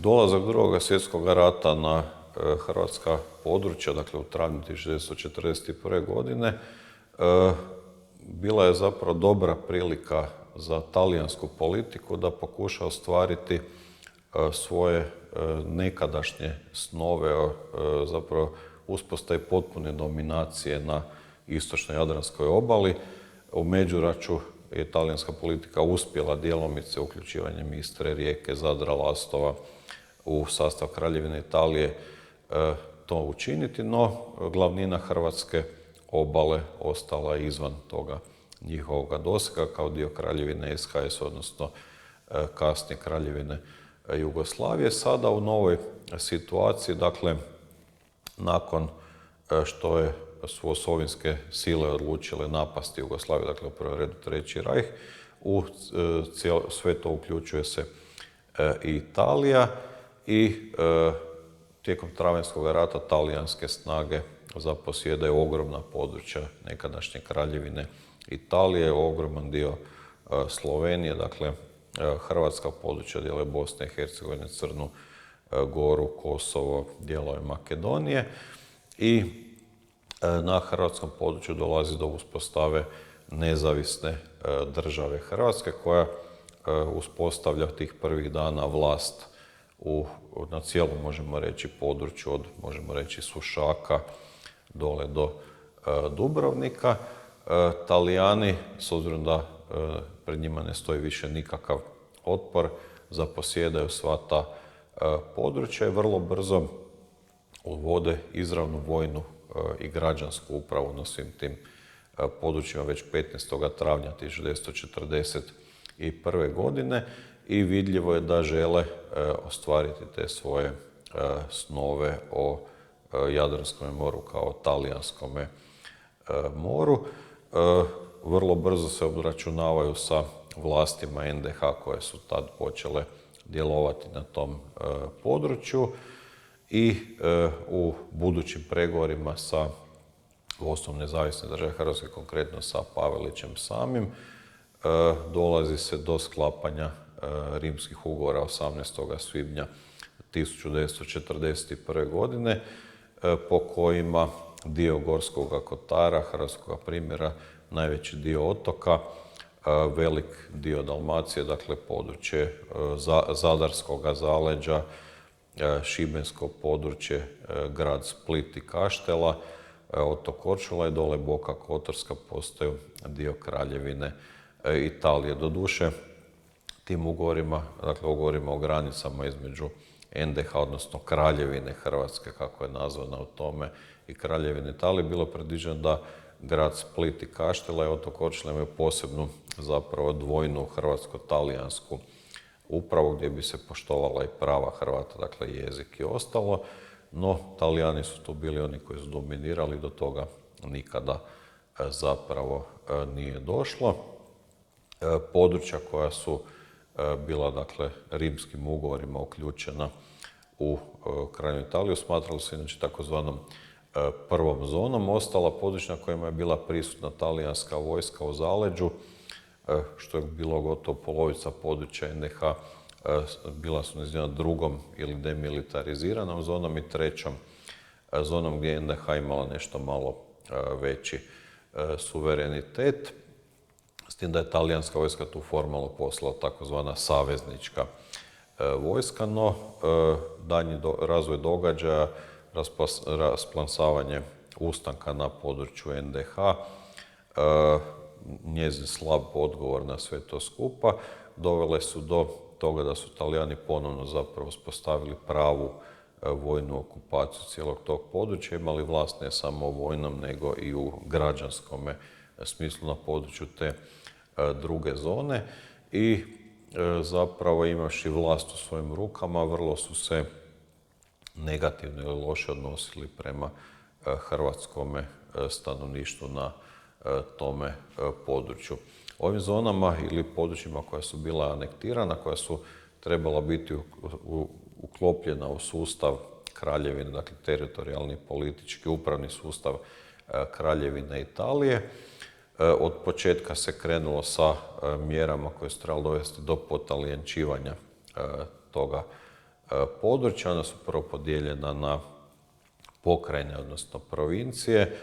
Dolazak Drugog svjetskog rata na hrvatska područja, dakle u travnju 1941. godine, bila je zapravo dobra prilika za talijansku politiku da pokuša ostvariti svoje nekadašnje snove, zapravo uspostavi potpune dominacije na istočnoj Jadranskoj obali. U međuračju je talijanska politika uspjela djelomice uključivanjem Istre, Rijeke, Zadra, Lastova u sastav Kraljevine Italije to učiniti, no glavnina hrvatske obale ostala je izvan toga njihovoga dosega kao dio Kraljevine SHS, odnosno kasnije Kraljevine Jugoslavije. Sada u novoj situaciji, dakle, nakon što su osovijske sile odlučile napasti Jugoslaviju, dakle u prvom redu Treći rajh, u sve to uključuje se i Italija i tijekom Travanjskog rata talijanske snage zaposjedaju ogromna područja nekadašnje Kraljevine Italije, ogroman dio Slovenije, dakle hrvatska područja, dijele Bosne i Hercegovine, Crnu Goru, Kosovo, dijelove Makedonije i na hrvatskom području dolazi do uspostave nezavisne države Hrvatske koja uspostavlja tih prvih dana vlast na cijelom, možemo reći, području od, možemo reći, Sušaka dole do Dubrovnika. Talijani, s obzirom da pred njima ne stoji više nikakav otpor, zaposjedaju sva ta područja i vrlo brzo uvode izravnu vojnu i građansku upravu na svim tim područjima već 15. travnja 1941. godine i vidljivo je da žele ostvariti te svoje snove o Jadranskom moru kao talijanskom moru. Vrlo brzo se obračunavaju sa vlastima NDH koje su tad počele djelovati na tom području i u budućim pregovorima sa vodstvom Nezavisne države Hrvatske, konkretno sa Pavelićem samim, dolazi se do sklapanja rimskih ugovora 18. svibnja 1941. godine, po kojima dio Gorskog kotara, Hrvatskog primjera, najveći dio otoka, velik dio Dalmacije, dakle područje Zadarskog zaleđa, Šibensko područje, grad Split i Kaštela, otok Korčula i dole Boka Kotorska postaju dio Kraljevine Italije. Doduše, tim ugovorima, dakle ugovorima o granicama između NDH, odnosno Kraljevine Hrvatske, kako je nazvana u tome, i Kraljevine Italije, bilo predviđeno da grad Split i Kaštela i otok Korčula imaju posebnu, zapravo dvojnu hrvatsko-talijansku upravu gdje bi se poštovala i prava Hrvata, dakle jezik i ostalo, no Talijani su tu bili oni koji su dominirali, do toga nikada zapravo nije došlo. Područja koja su bila, dakle, rimskim ugovorima uključena u Kraljevinu Italiju smatrali se inače takozvanom prvom zonom. Ostala područja na kojima je bila prisutna talijanska vojska u zaleđu, što je bilo gotovo polovica područja NDH, bila su nazivana drugom ili demilitariziranom zonom i trećom zonom gdje je NDH imala nešto malo veći suverenitet. S tim da je talijanska vojska tu formalno poslala takozvana saveznička vojska, no daljnji razvoj događaja, rasplansavanje ustanka na području NDH, njezin slab odgovor na sve to skupa, dovele su do toga da su Talijani ponovno zapravo uspostavili pravu vojnu okupaciju cijelog tog područja, imali vlast ne samo u vojnom, nego i u građanskom smislu na području te druge zone i zapravo imavši vlast u svojim rukama, vrlo su se negativno ili loše odnosili prema hrvatskom stanovništvu na tome području. Ovim zonama ili područjima koja su bila anektirana, koja su trebala biti uklopljena u sustav Kraljevine, dakle teritorijalni, politički, upravni sustav Kraljevine Italije, od početka se krenulo sa mjerama koje su trebalo dovesti do potalijančivanja toga područja. Ona su prvo podijeljena na pokrajine, odnosno provincije.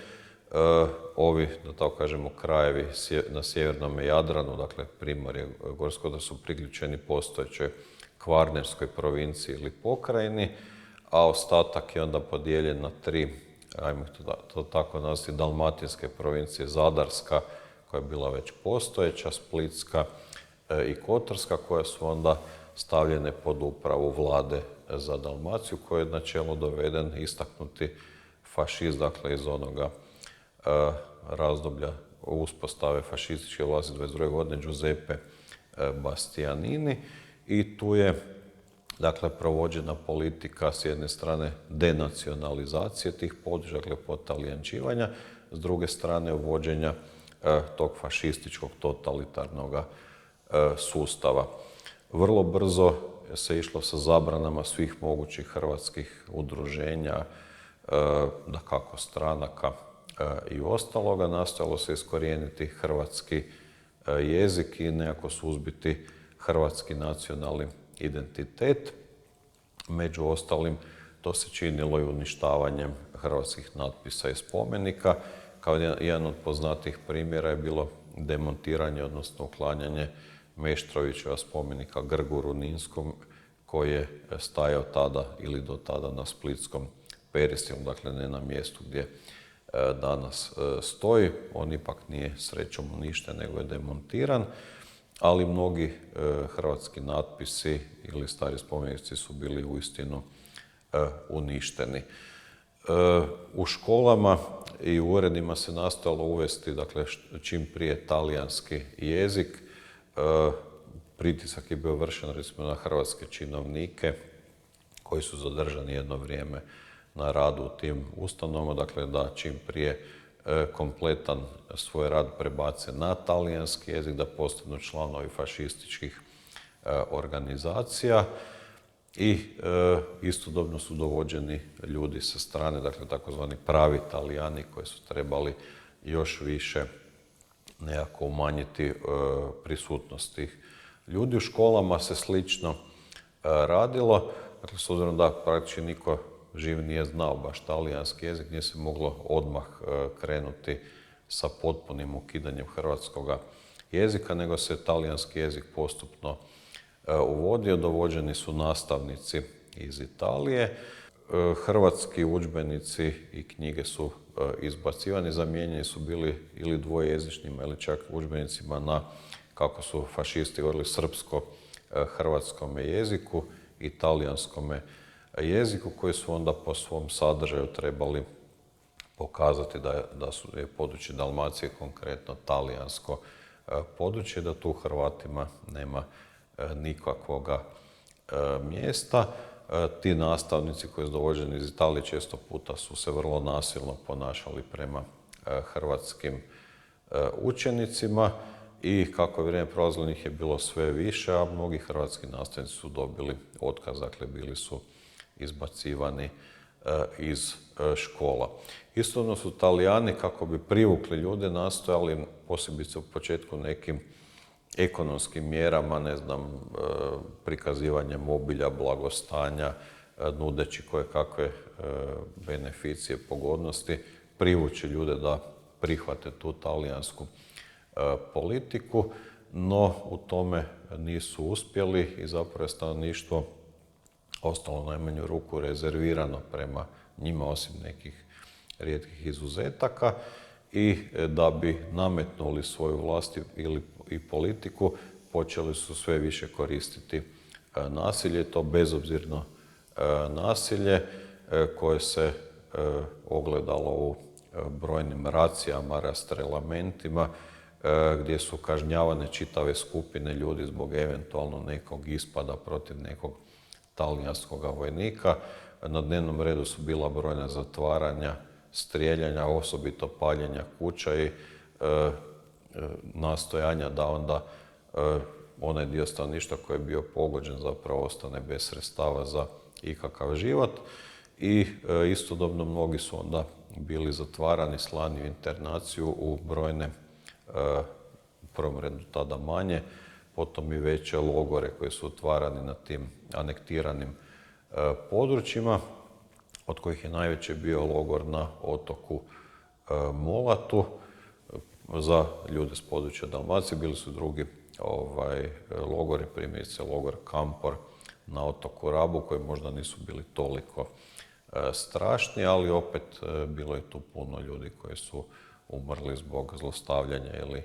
Ovi, da tako kažemo, krajevi na sjevernom Jadranu, dakle Primorje, Gorsko, da su priključeni postojećoj Kvarnerskoj provinciji ili pokrajini, a ostatak je onda podijeljen na tri, ajmo to tako nazvati, dalmatinske provincije, Zadarska, koja je bila već postojeća, Splitska i Kotarska, koje su onda stavljene pod upravu vlade za Dalmaciju, koje je na čelo doveden istaknuti fašist, dakle iz onoga razdoblja uspostave fašističke vlasti 22. godine, Giuseppe Bastianini, i tu je dakle provođena politika s jedne strane denacionalizacije tih područja, dakle potalijančivanja, s druge strane uvođenja tog fašističkog totalitarnog sustava. Vrlo brzo se išlo sa zabranama svih mogućih hrvatskih udruženja, dakako stranaka i ostaloga. Nastojalo se iskorijeniti hrvatski jezik i nekako suzbiti hrvatski nacionalni identitet. Među ostalim, to se činilo i uništavanjem hrvatskih natpisa i spomenika. Kao jedan od poznatih primjera je bilo demontiranje, odnosno uklanjanje Meštrovićeva spomenika Grgu Runinskom, koji je stajao tada ili do tada na splitskom Peristiju, dakle ne na mjestu gdje danas stoji. On ipak nije srećom uništen, nego je demontiran, ali mnogi hrvatski natpisi ili stari spomenici su bili uistinu uništeni. U školama i u uredima se nastojalo uvesti, dakle, čim prije talijanski jezik. Pritisak je bio vršen, recimo, na hrvatske činovnike koji su zadržani jedno vrijeme na radu u tim ustanovama, dakle da čim prije kompletan svoj rad prebace na talijanski jezik, da postanu članovi fašističkih organizacija i istodobno su dovođeni ljudi sa strane, dakle takozvani pravi Talijani koji su trebali još više nekako umanjiti prisutnost tih ljudi. U školama se slično radilo, dakle s obzirom da praktički niko živ nije znao baš talijanski jezik, nije se moglo odmah krenuti sa potpunim ukidanjem hrvatskoga jezika, nego se talijanski jezik postupno uvodio. Dovođeni su nastavnici iz Italije. Hrvatski udžbenici i knjige su izbacivani, zamijenjeni su bili ili dvojezičnima ili čak udžbenicima na, kako su fašisti govorili, srpsko-hrvatskome jeziku i talijanskome jeziku, koji su onda po svom sadržaju trebali pokazati da je područje Dalmacije konkretno talijansko područje, da tu Hrvatima nema nikakvoga mjesta. Ti nastavnici koji su dovođeni iz Italije često puta su se vrlo nasilno ponašali prema hrvatskim učenicima i kako je vrijeme prolazilo, njih je bilo sve više, a mnogi hrvatski nastavnici su dobili otkaz, dakle bili su izbacivani iz škola. Istodobno su Talijani, kako bi privukli ljude, nastojali, posebice u početku, nekim ekonomskim mjerama, ne znam, prikazivanjem obilja, blagostanja, nudeći koje kakve beneficije, pogodnosti, privući ljude da prihvate tu talijansku politiku, no u tome nisu uspjeli i zapravo je stanovništvo ostalo u najmanju ruku rezervirano prema njima, osim nekih rijetkih izuzetaka, i da bi nametnuli svoju vlast i politiku, počeli su sve više koristiti nasilje, to bezobzirno nasilje koje se ogledalo u brojnim racijama, rastrelamentima, gdje su kažnjavane čitave skupine ljudi zbog eventualno nekog ispada protiv nekog talijanskog vojnika. Na dnevnom redu su bila brojna zatvaranja, strijeljanja, osobito paljenja kuća i nastojanja da onda onaj dio stanovništva koji je bio pogođen zapravo ostane bez sredstava za ikakav život. I istodobno mnogi su onda bili zatvarani, slani u internaciju u brojne, u prvom redu tada manje, potom i veće logore koji su otvarani na tim anektiranim područjima, od kojih je najveći bio logor na otoku Molatu. Za ljude s područja Dalmacije bili su drugi logori, primjerice logor Kampor na otoku Rabu, koji možda nisu bili toliko strašni, ali opet bilo je tu puno ljudi koji su umrli zbog zlostavljanja ili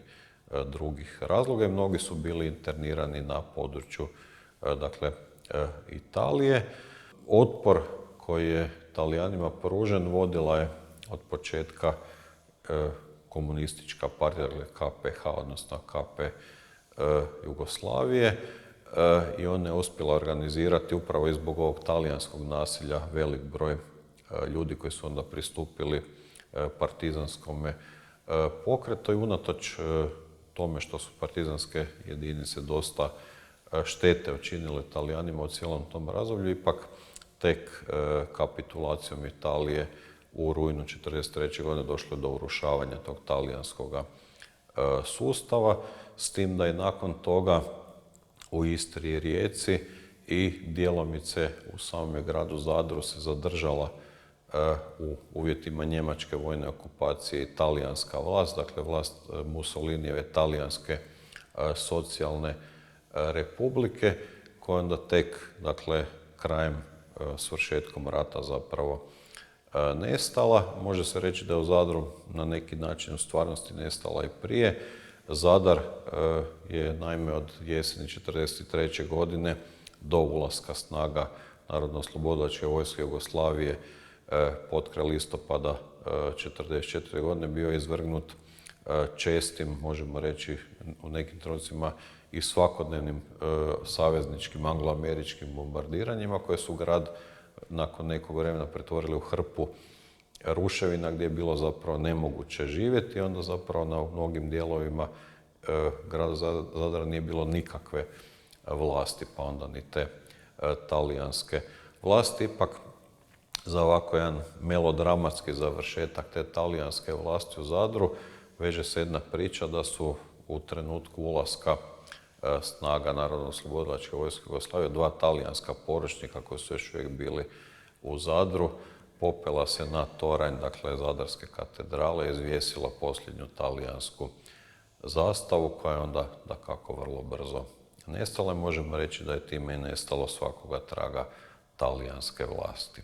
drugih razloga i mnogi su bili internirani na području Italije. Otpor koji je Talijanima pružen vodila je od početka komunistička partija, KPH, odnosno KP Jugoslavije, i ona je uspjela organizirati upravo i zbog ovog talijanskog nasilja velik broj ljudi koji su onda pristupili partizanskome pokretu i unatoč tome što su partizanske jedinice dosta štete učinile Talijanima u cijelom tom razdoblju, ipak tek kapitulacijom Italije u rujnu 1943. godine došlo je do urušavanja tog talijanskog sustava, s tim da je nakon toga u Istri i Rijeci i djelomice u samome gradu Zadru se zadržala u uvjetima njemačke vojne okupacije i talijanska vlast, dakle vlast Mussolinijeve talijanske socijalne republike, koja onda tek, krajem, svršetkom rata zapravo nestala. Može se reći da je u Zadru na neki način u stvarnosti nestala i prije. Zadar je naime od jeseni 1943. godine do ulaska snaga Narodno-oslobodilačke vojske Jugoslavije potkraj listopada 1944. godine bio izvrgnut čestim, možemo reći u nekim trenucima i svakodnevnim savezničkim angloameričkim bombardiranjima koje su grad nakon nekog vremena pretvorili u hrpu ruševina gdje je bilo zapravo nemoguće živjeti i onda zapravo na mnogim dijelovima grada Zadra nije bilo nikakve vlasti, pa onda ni te talijanske vlasti. Ipak za ovako jedan melodramatski završetak te talijanske vlasti u Zadru veže se jedna priča da su u trenutku ulaska snaga Narodno-oslobodilačke vojske Jugoslavije dva talijanska poručnika koji su još uvijek bili u Zadru popela se na toranj, Zadarske katedrale i izvjesila posljednju talijansku zastavu koja je onda dakako vrlo brzo nestala. Možemo reći da je time nestalo svakoga traga talijanske vlasti.